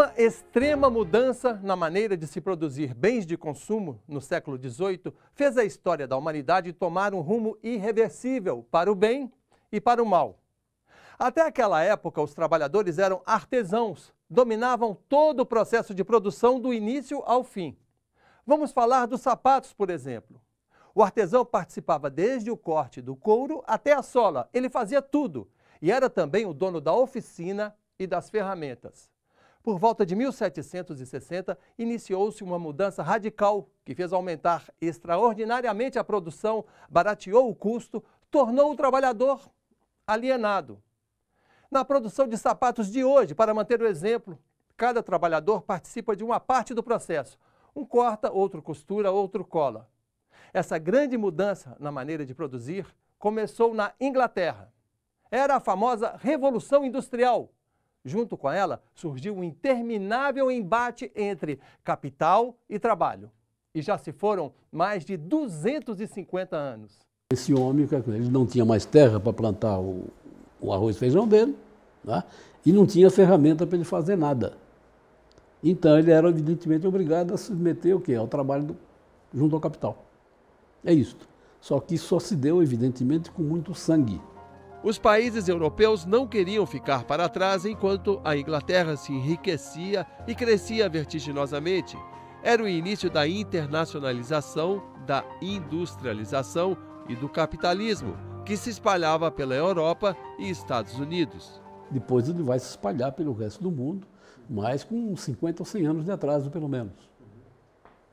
Uma extrema mudança na maneira de se produzir bens de consumo no século XVIII fez a história da humanidade tomar um rumo irreversível para o bem e para o mal. Até aquela época, os trabalhadores eram artesãos, dominavam todo o processo de produção do início ao fim. Vamos falar dos sapatos, por exemplo. O artesão participava desde o corte do couro até a sola, ele fazia tudo e era também o dono da oficina e das ferramentas. Por volta de 1760, iniciou-se uma mudança radical que fez aumentar extraordinariamente a produção, barateou o custo, tornou o trabalhador alienado. Na produção de sapatos de hoje, para manter o exemplo, cada trabalhador participa de uma parte do processo. Um corta, outro costura, outro cola. Essa grande mudança na maneira de produzir começou na Inglaterra. Era a famosa Revolução Industrial. Junto com ela, surgiu um interminável embate entre capital e trabalho. E já se foram mais de 250 anos. Esse homem, ele não tinha mais terra para plantar o arroz e feijão dele, né? E não tinha ferramenta para ele fazer nada. Então ele era evidentemente obrigado a se submeter ao trabalho junto ao capital. É isso. Só que isso só se deu, evidentemente, com muito sangue. Os países europeus não queriam ficar para trás enquanto a Inglaterra se enriquecia e crescia vertiginosamente. Era o início da internacionalização, da industrialização e do capitalismo, que se espalhava pela Europa e Estados Unidos. Depois ele vai se espalhar pelo resto do mundo, mas com 50 ou 100 anos de atraso, pelo menos.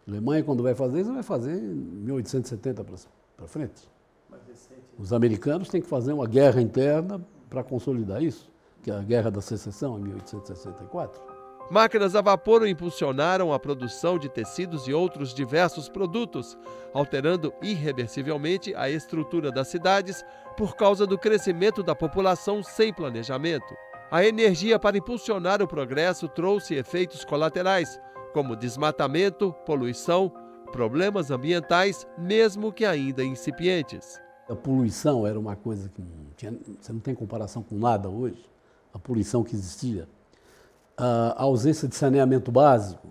A Alemanha, quando vai fazer isso, vai fazer em 1870 para frente. Os americanos têm que fazer uma guerra interna para consolidar isso, que é a Guerra da Secessão, em 1864. Máquinas a vapor impulsionaram a produção de tecidos e outros diversos produtos, alterando irreversivelmente a estrutura das cidades por causa do crescimento da população sem planejamento. A energia para impulsionar o progresso trouxe efeitos colaterais, como desmatamento, poluição, problemas ambientais, mesmo que ainda incipientes. A poluição era uma coisa que você não tem comparação com nada hoje, a poluição que existia. A ausência de saneamento básico.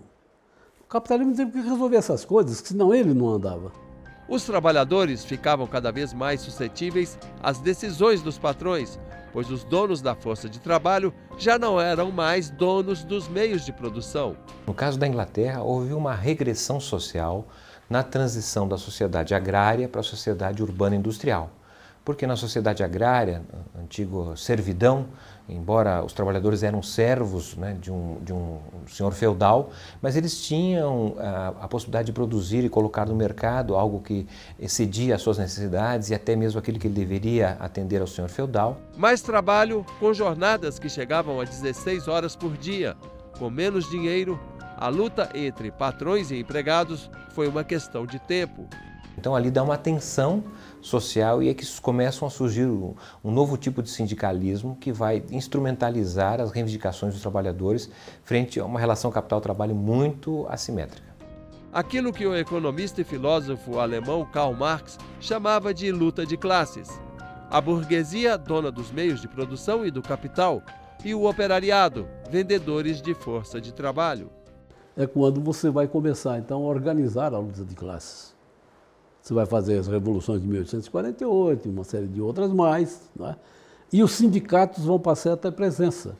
O capitalismo teve que resolver essas coisas, senão ele não andava. Os trabalhadores ficavam cada vez mais suscetíveis às decisões dos patrões, pois os donos da força de trabalho já não eram mais donos dos meios de produção. No caso da Inglaterra, houve uma regressão social na transição da sociedade agrária para a sociedade urbana industrial. Porque na sociedade agrária, antiga servidão, embora os trabalhadores eram servos, né, de um senhor feudal, mas eles tinham a possibilidade de produzir e colocar no mercado algo que excedia as suas necessidades e até mesmo aquilo que ele deveria atender ao senhor feudal. Mais trabalho com jornadas que chegavam a 16 horas por dia. Com menos dinheiro, a luta entre patrões e empregados foi uma questão de tempo. Então ali dá uma tensão social e é que começam a surgir um novo tipo de sindicalismo que vai instrumentalizar as reivindicações dos trabalhadores frente a uma relação capital-trabalho muito assimétrica. Aquilo que o economista e filósofo alemão Karl Marx chamava de luta de classes. A burguesia, dona dos meios de produção e do capital, e o operariado, vendedores de força de trabalho. É quando você vai começar, então, a organizar a luta de classes. Você vai fazer as revoluções de 1848, uma série de outras mais, né? E os sindicatos vão passar a ter presença.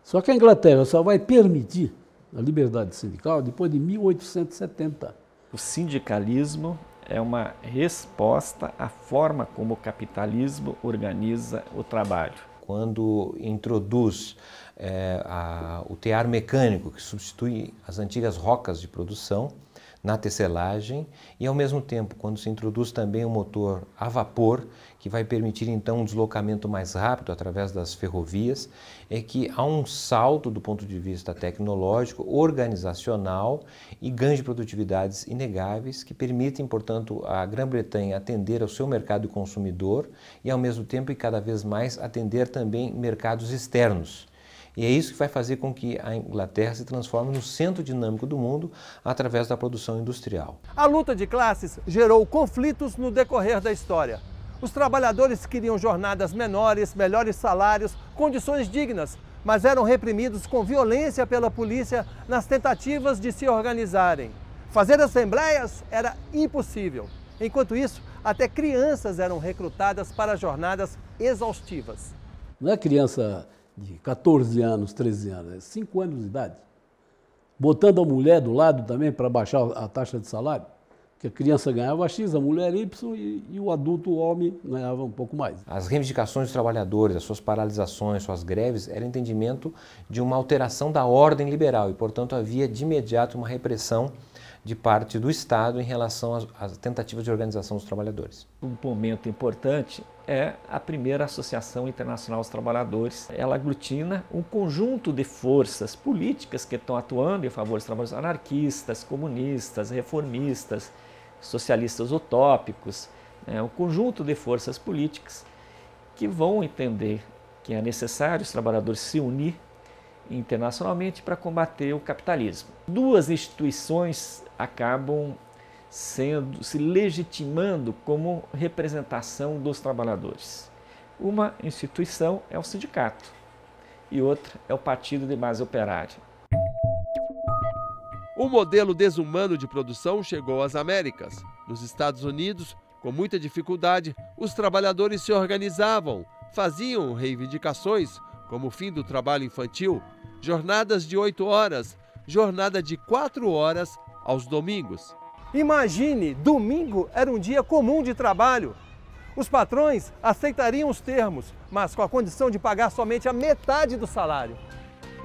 Só que a Inglaterra só vai permitir a liberdade sindical depois de 1870. O sindicalismo é uma resposta à forma como o capitalismo organiza o trabalho. Quando introduz o tear mecânico, que substitui as antigas rocas de produção na tecelagem, e ao mesmo tempo quando se introduz também o motor a vapor, que vai permitir então um deslocamento mais rápido através das ferrovias, é que há um salto do ponto de vista tecnológico, organizacional e ganho de produtividades inegáveis que permitem, portanto, a Grã-Bretanha atender ao seu mercado consumidor e ao mesmo tempo e cada vez mais atender também mercados externos. E é isso que vai fazer com que a Inglaterra se transforme no centro dinâmico do mundo através da produção industrial. A luta de classes gerou conflitos no decorrer da história. Os trabalhadores queriam jornadas menores, melhores salários, condições dignas, mas eram reprimidos com violência pela polícia nas tentativas de se organizarem. Fazer assembleias era impossível. Enquanto isso, até crianças eram recrutadas para jornadas exaustivas. Não é criança de 14 anos, 13 anos, é 5 anos de idade. Botando a mulher do lado também para baixar a taxa de salário, que a criança ganhava X, a mulher Y e o adulto, o homem, ganhava um pouco mais. As reivindicações dos trabalhadores, as suas paralisações, suas greves, era entendimento de uma alteração da ordem liberal e, portanto, havia de imediato uma repressão de parte do Estado em relação às tentativas de organização dos trabalhadores. Um momento importante é a primeira Associação Internacional dos Trabalhadores. Ela aglutina um conjunto de forças políticas que estão atuando em favor dos trabalhadores, anarquistas, comunistas, reformistas, socialistas utópicos, um conjunto de forças políticas que vão entender que é necessário os trabalhadores se unir internacionalmente para combater o capitalismo. Duas instituições acabam se legitimando como representação dos trabalhadores. Uma instituição é o sindicato e outra é o Partido de Base Operária. O modelo desumano de produção chegou às Américas. Nos Estados Unidos, com muita dificuldade, os trabalhadores se organizavam, faziam reivindicações, como o fim do trabalho infantil, jornadas de 8 horas, jornada de 4 horas aos domingos. Imagine, domingo era um dia comum de trabalho. Os patrões aceitariam os termos, mas com a condição de pagar somente a metade do salário.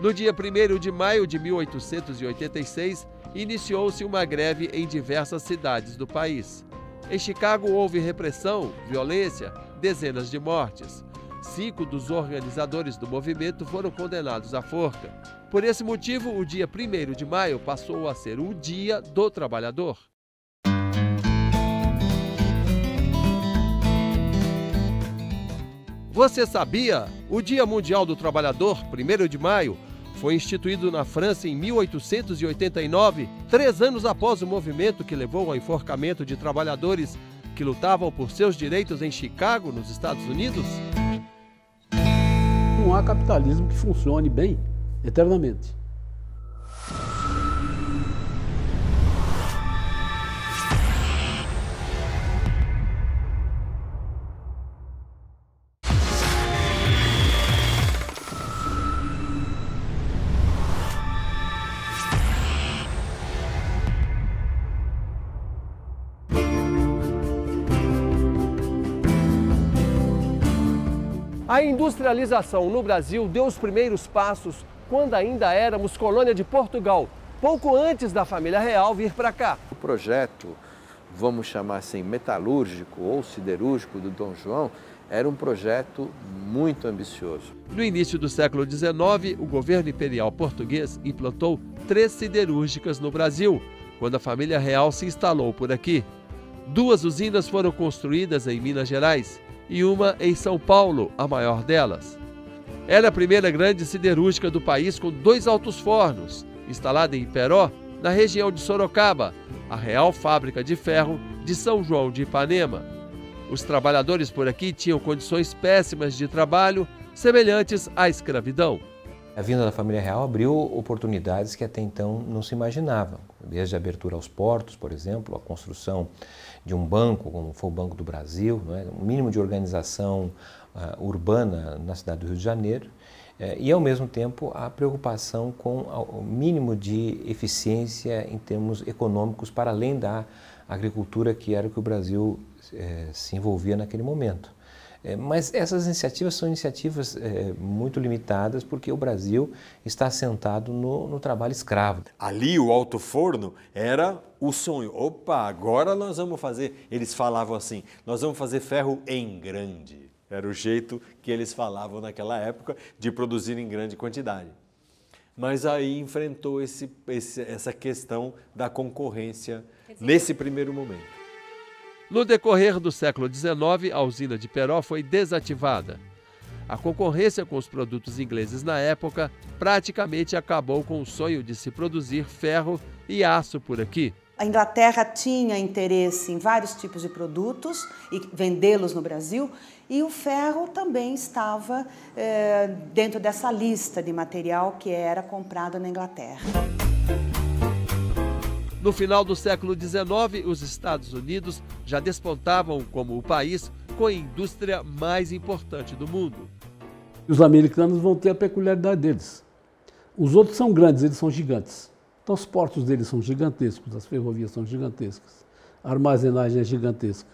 No dia 1º de maio de 1886, iniciou-se uma greve em diversas cidades do país. Em Chicago houve repressão, violência, dezenas de mortes. 5 dos organizadores do movimento foram condenados à forca. Por esse motivo, o dia 1º de maio passou a ser o Dia do Trabalhador. Você sabia? O Dia Mundial do Trabalhador, 1º de maio, foi instituído na França em 1889, 3 anos após o movimento que levou ao enforcamento de trabalhadores que lutavam por seus direitos em Chicago, nos Estados Unidos. Não há capitalismo que funcione bem eternamente. A industrialização no Brasil deu os primeiros passos quando ainda éramos colônia de Portugal, pouco antes da família real vir para cá. O projeto, vamos chamar assim, metalúrgico ou siderúrgico do Dom João, era um projeto muito ambicioso. No início do século XIX, o governo imperial português implantou 3 siderúrgicas no Brasil, quando a família real se instalou por aqui. 2 usinas foram construídas em Minas Gerais e uma em São Paulo, a maior delas. Ela é a primeira grande siderúrgica do país com 2 altos fornos, instalada em Iperó, na região de Sorocaba, a Real Fábrica de Ferro de São João de Ipanema. Os trabalhadores por aqui tinham condições péssimas de trabalho, semelhantes à escravidão. A vinda da família real abriu oportunidades que até então não se imaginavam, desde a abertura aos portos, por exemplo, a construção de um banco, como foi o Banco do Brasil, um mínimo de organização urbana na cidade do Rio de Janeiro, e ao mesmo tempo a preocupação com o mínimo de eficiência em termos econômicos para além da agricultura, que era o que o Brasil se envolvia naquele momento. Mas essas iniciativas são iniciativas muito limitadas porque o Brasil está assentado no trabalho escravo. Ali o alto forno era o sonho. Opa, agora nós vamos fazer, eles falavam assim, nós vamos fazer ferro em grande. Era o jeito que eles falavam naquela época de produzir em grande quantidade. Mas aí enfrentou essa questão da concorrência nesse primeiro momento. No decorrer do século XIX, a usina de Iperó foi desativada. A concorrência com os produtos ingleses na época praticamente acabou com o sonho de se produzir ferro e aço por aqui. A Inglaterra tinha interesse em vários tipos de produtos e vendê-los no Brasil, e o ferro também estava dentro dessa lista de material que era comprado na Inglaterra. No final do século XIX, os Estados Unidos já despontavam como o país com a indústria mais importante do mundo. Os americanos vão ter a peculiaridade deles. Os outros são grandes, eles são gigantes. Então os portos deles são gigantescos, as ferrovias são gigantescas, a armazenagem é gigantesca.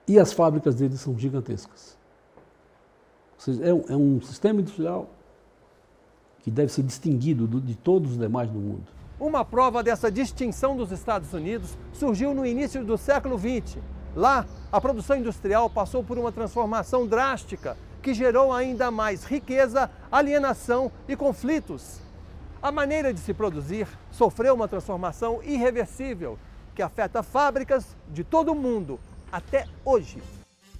E as fábricas deles são gigantescas. Ou seja, é um sistema industrial que deve ser distinguido de todos os demais do mundo. Uma prova dessa distinção dos Estados Unidos surgiu no início do século XX. Lá, a produção industrial passou por uma transformação drástica que gerou ainda mais riqueza, alienação e conflitos. A maneira de se produzir sofreu uma transformação irreversível que afeta fábricas de todo o mundo até hoje.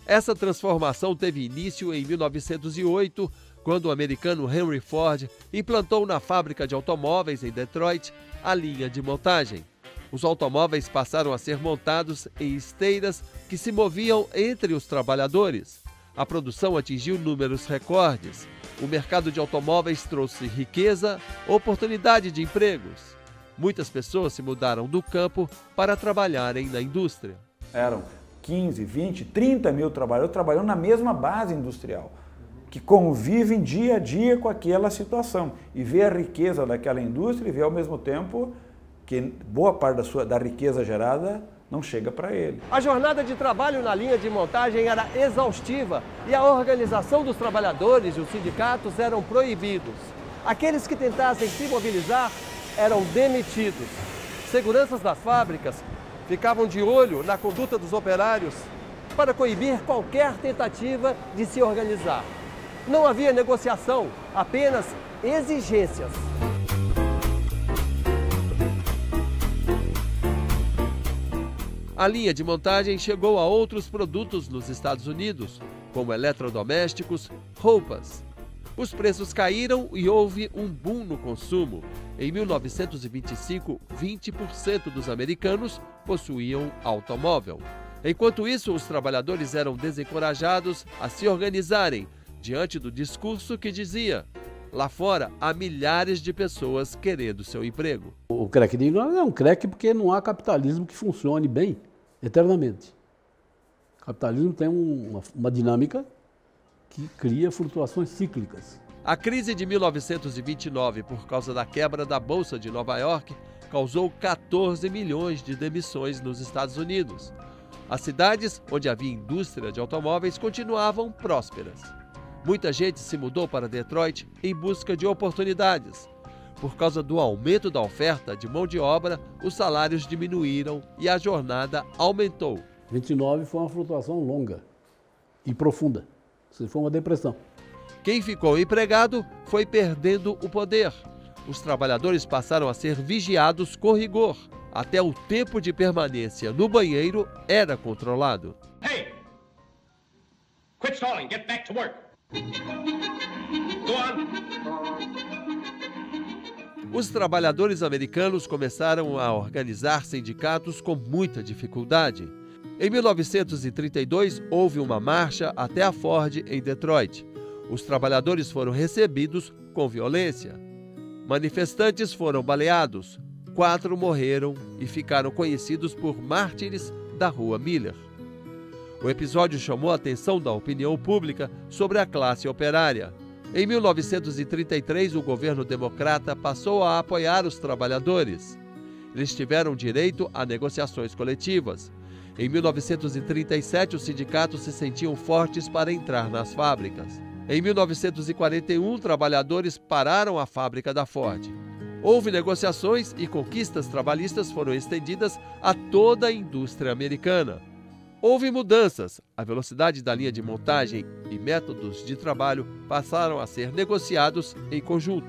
Essa transformação teve início em 1908, quando o americano Henry Ford implantou na fábrica de automóveis em Detroit a linha de montagem. Os automóveis passaram a ser montados em esteiras que se moviam entre os trabalhadores. A produção atingiu números recordes. O mercado de automóveis trouxe riqueza, oportunidade de empregos. Muitas pessoas se mudaram do campo para trabalharem na indústria. Eram 15, 20, 30 mil trabalhadores trabalhando na mesma base industrial, que convivem dia a dia com aquela situação e vê a riqueza daquela indústria e vê ao mesmo tempo que boa parte da riqueza gerada não chega para ele. A jornada de trabalho na linha de montagem era exaustiva e a organização dos trabalhadores e os sindicatos eram proibidos. Aqueles que tentassem se mobilizar eram demitidos. Seguranças das fábricas ficavam de olho na conduta dos operários para coibir qualquer tentativa de se organizar. Não havia negociação, apenas exigências. A linha de montagem chegou a outros produtos nos Estados Unidos, como eletrodomésticos, roupas. Os preços caíram e houve um boom no consumo. Em 1925, 20% dos americanos possuíam automóvel. Enquanto isso, os trabalhadores eram desencorajados a se organizarem diante do discurso que dizia: lá fora há milhares de pessoas querendo seu emprego. O crack de ignorância é um crack porque não há capitalismo que funcione bem eternamente. O capitalismo tem uma dinâmica que cria flutuações cíclicas. A crise de 1929, por causa da quebra da Bolsa de Nova York, causou 14 milhões de demissões nos Estados Unidos. As cidades onde havia indústria de automóveis continuavam prósperas. Muita gente se mudou para Detroit em busca de oportunidades. Por causa do aumento da oferta de mão de obra, os salários diminuíram e a jornada aumentou. 29 foi uma flutuação longa e profunda. Isso foi uma depressão. Quem ficou empregado foi perdendo o poder. Os trabalhadores passaram a ser vigiados com rigor. Até o tempo de permanência no banheiro era controlado. Hey! Quit stalling, get back to work. Go on. Os trabalhadores americanos começaram a organizar sindicatos com muita dificuldade. Em 1932, houve uma marcha até a Ford em Detroit. Os trabalhadores foram recebidos com violência. Manifestantes foram baleados. 4 morreram e ficaram conhecidos por mártires da Rua Miller. O episódio chamou a atenção da opinião pública sobre a classe operária. Em 1933, o governo democrata passou a apoiar os trabalhadores. Eles tiveram direito a negociações coletivas. Em 1937, os sindicatos se sentiam fortes para entrar nas fábricas. Em 1941, trabalhadores pararam a fábrica da Ford. Houve negociações e conquistas trabalhistas foram estendidas a toda a indústria americana. Houve mudanças. A velocidade da linha de montagem e métodos de trabalho passaram a ser negociados em conjunto.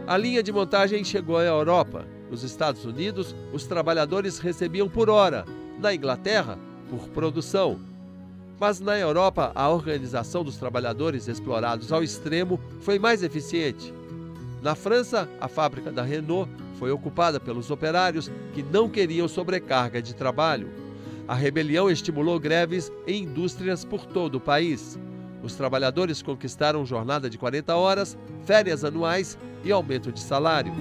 A linha de montagem chegou à Europa. Nos Estados Unidos, os trabalhadores recebiam por hora. Na Inglaterra, por produção. Mas na Europa, a organização dos trabalhadores explorados ao extremo foi mais eficiente. Na França, a fábrica da Renault foi ocupada pelos operários que não queriam sobrecarga de trabalho. A rebelião estimulou greves em indústrias por todo o país. Os trabalhadores conquistaram jornada de 40 horas, férias anuais e aumento de salário.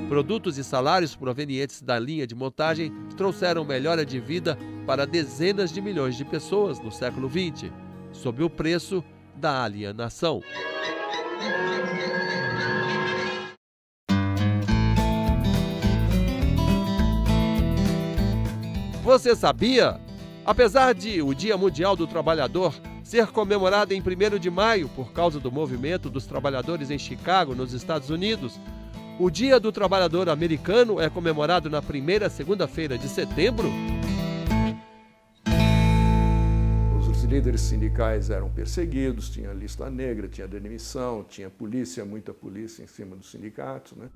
Produtos e salários provenientes da linha de montagem trouxeram melhora de vida para dezenas de milhões de pessoas no século XX, sob o preço da alienação. Você sabia? Apesar de o Dia Mundial do Trabalhador ser comemorado em 1º de maio por causa do movimento dos trabalhadores em Chicago, nos Estados Unidos, o Dia do Trabalhador americano é comemorado na primeira segunda-feira de setembro? Os líderes sindicais eram perseguidos, tinha lista negra, tinha demissão, tinha polícia, muita polícia em cima dos sindicatos, né?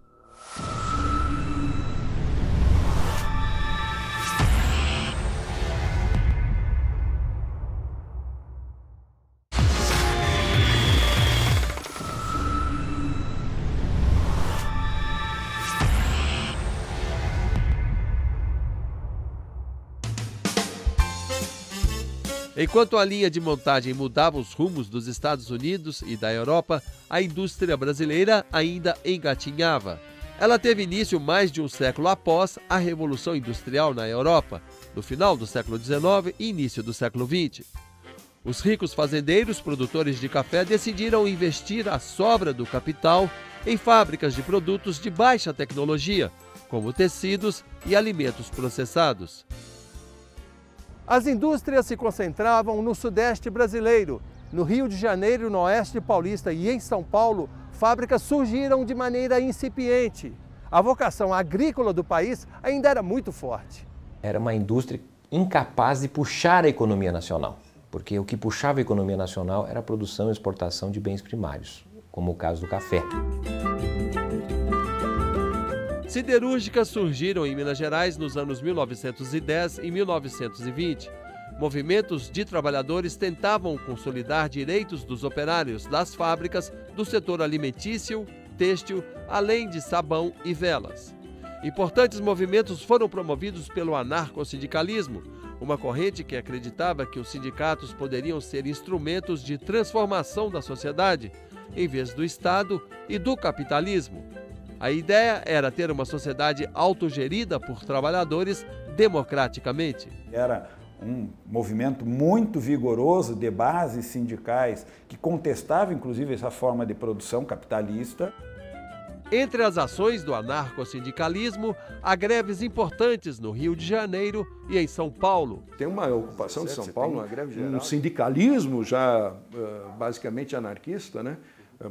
Enquanto a linha de montagem mudava os rumos dos Estados Unidos e da Europa, a indústria brasileira ainda engatinhava. Ela teve início mais de um século após a Revolução Industrial na Europa, no final do século XIX e início do século XX. Os ricos fazendeiros produtores de café decidiram investir a sobra do capital em fábricas de produtos de baixa tecnologia, como tecidos e alimentos processados. As indústrias se concentravam no sudeste brasileiro. No Rio de Janeiro, no oeste paulista e em São Paulo, fábricas surgiram de maneira incipiente. A vocação agrícola do país ainda era muito forte. Era uma indústria incapaz de puxar a economia nacional, porque o que puxava a economia nacional era a produção e exportação de bens primários, como o caso do café. Siderúrgicas surgiram em Minas Gerais nos anos 1910 e 1920. Movimentos de trabalhadores tentavam consolidar direitos dos operários das fábricas do setor alimentício, têxtil, além de sabão e velas. Importantes movimentos foram promovidos pelo anarcossindicalismo, uma corrente que acreditava que os sindicatos poderiam ser instrumentos de transformação da sociedade, em vez do Estado e do capitalismo. A ideia era ter uma sociedade autogerida por trabalhadores democraticamente. Era um movimento muito vigoroso de bases sindicais que contestava inclusive essa forma de produção capitalista. Entre as ações do anarcossindicalismo, há greves importantes no Rio de Janeiro e em São Paulo. Tem uma ocupação de São Paulo, uma greve geral. Um sindicalismo já basicamente anarquista, né?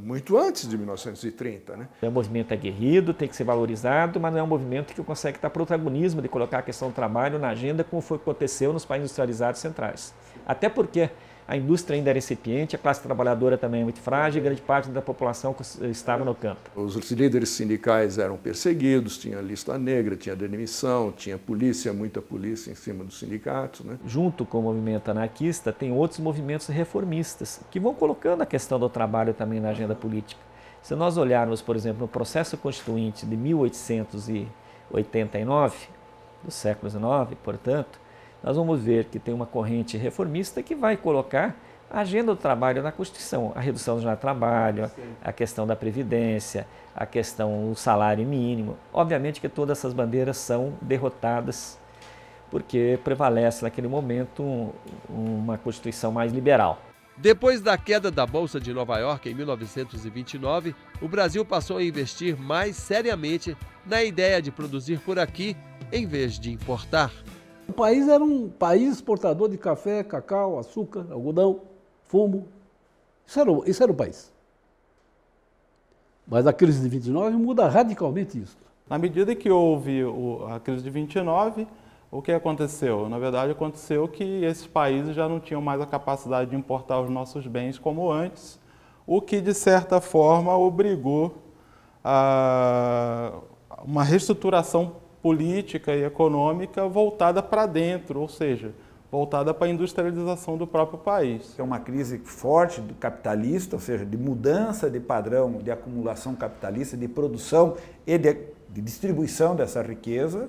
Muito antes de 1930, né? É um movimento aguerrido, tem que ser valorizado, mas não é um movimento que consegue dar protagonismo de colocar a questão do trabalho na agenda como foi que aconteceu nos países industrializados centrais. Até porque a indústria ainda era incipiente, a classe trabalhadora também é muito frágil e grande parte da população estava no campo. Os líderes sindicais eram perseguidos, tinha lista negra, tinha demissão, tinha polícia, muita polícia em cima dos sindicatos, né? Junto com o movimento anarquista, tem outros movimentos reformistas que vão colocando a questão do trabalho também na agenda política. Se nós olharmos, por exemplo, no processo constituinte de 1889, do século XIX, portanto, nós vamos ver que tem uma corrente reformista que vai colocar a agenda do trabalho na Constituição, a redução do jornal de trabalho, a questão da previdência, a questão do salário mínimo. Obviamente que todas essas bandeiras são derrotadas porque prevalece naquele momento uma Constituição mais liberal. Depois da queda da Bolsa de Nova York em 1929, o Brasil passou a investir mais seriamente na ideia de produzir por aqui em vez de importar. O país era um país exportador de café, cacau, açúcar, algodão, fumo. Isso era o país. Mas a crise de 29 muda radicalmente isso. Na medida que houve a crise de 29, o que aconteceu? Na verdade, aconteceu que esses países já não tinham mais a capacidade de importar os nossos bens como antes, o que, de certa forma, obrigou a uma reestruturação política e econômica voltada para dentro, ou seja, voltada para a industrialização do próprio país. É uma crise forte do capitalista, ou seja, de mudança de padrão de acumulação capitalista, de produção e de distribuição dessa riqueza.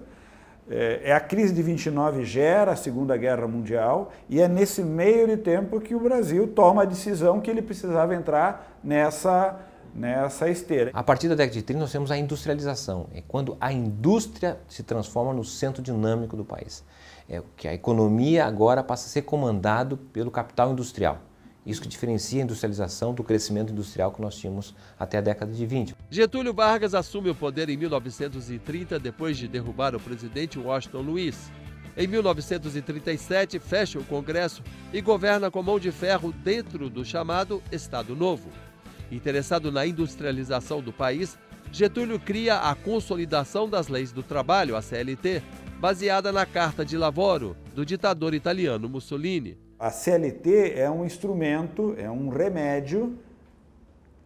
A crise de 29 gera a Segunda Guerra Mundial e é nesse meio de tempo que o Brasil toma a decisão que ele precisava entrar nessa esteira. A partir da década de 30 nós temos a industrialização, é quando a indústria se transforma no centro dinâmico do país. É que a economia agora passa a ser comandado pelo capital industrial. Isso que diferencia a industrialização do crescimento industrial que nós tínhamos até a década de 20. Getúlio Vargas assume o poder em 1930, depois de derrubar o presidente Washington Luiz. Em 1937, fecha o Congresso e governa com mão de ferro dentro do chamado Estado Novo. Interessado na industrialização do país, Getúlio cria a Consolidação das Leis do Trabalho, a CLT, baseada na Carta de Lavoro, do ditador italiano Mussolini. A CLT é um instrumento, é um remédio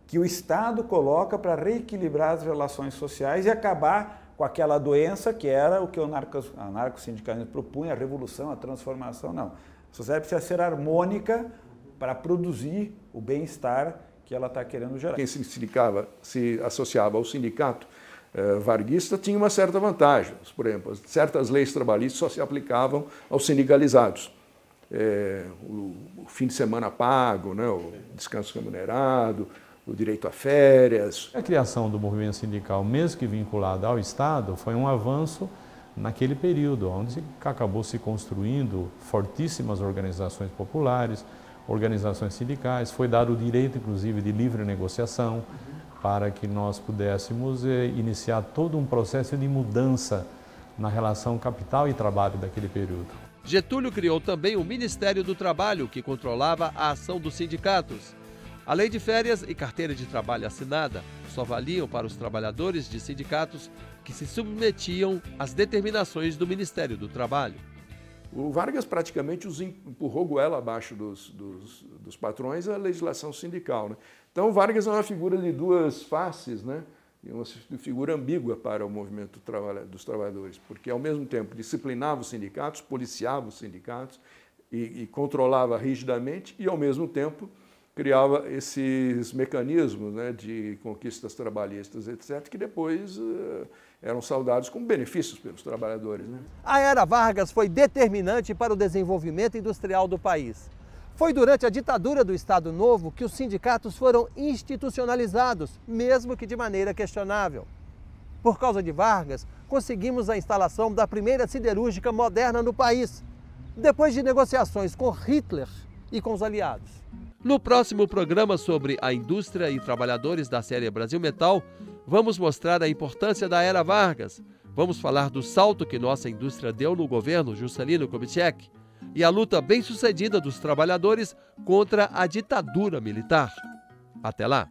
que o Estado coloca para reequilibrar as relações sociais e acabar com aquela doença que era o que o anarcossindicalismo propunha, a revolução, a transformação. Não. A sociedade precisa ser harmônica para produzir o bem-estar que ela está querendo gerar. Quem se associava ao sindicato varguista tinha uma certa vantagem. Por exemplo, certas leis trabalhistas só se aplicavam aos sindicalizados. O fim de semana pago, né, o descanso remunerado, o direito a férias. A criação do movimento sindical, mesmo que vinculado ao Estado, foi um avanço naquele período, onde acabou se construindo fortíssimas organizações populares, organizações sindicais, foi dado o direito, inclusive, de livre negociação, para que nós pudéssemos iniciar todo um processo de mudança na relação capital e trabalho daquele período. Getúlio criou também o Ministério do Trabalho, que controlava a ação dos sindicatos. A lei de férias e carteira de trabalho assinada só valiam para os trabalhadores de sindicatos que se submetiam às determinações do Ministério do Trabalho. O Vargas praticamente empurrou goela abaixo dos patrões a legislação sindical, né? Então, o Vargas é uma figura de duas faces, né? E uma figura ambígua para o movimento dos trabalhadores, porque, ao mesmo tempo, disciplinava os sindicatos, policiava os sindicatos e controlava rigidamente e, ao mesmo tempo, criava esses mecanismos, né, de conquistas trabalhistas, etc., que depois eram saudados como benefícios pelos trabalhadores, né? A Era Vargas foi determinante para o desenvolvimento industrial do país. Foi durante a ditadura do Estado Novo que os sindicatos foram institucionalizados, mesmo que de maneira questionável. Por causa de Vargas, conseguimos a instalação da primeira siderúrgica moderna no país, depois de negociações com Hitler e com os aliados. No próximo programa sobre a indústria e trabalhadores da série Brasil Metal, vamos mostrar a importância da Era Vargas. Vamos falar do salto que nossa indústria deu no governo Juscelino Kubitschek e a luta bem-sucedida dos trabalhadores contra a ditadura militar. Até lá!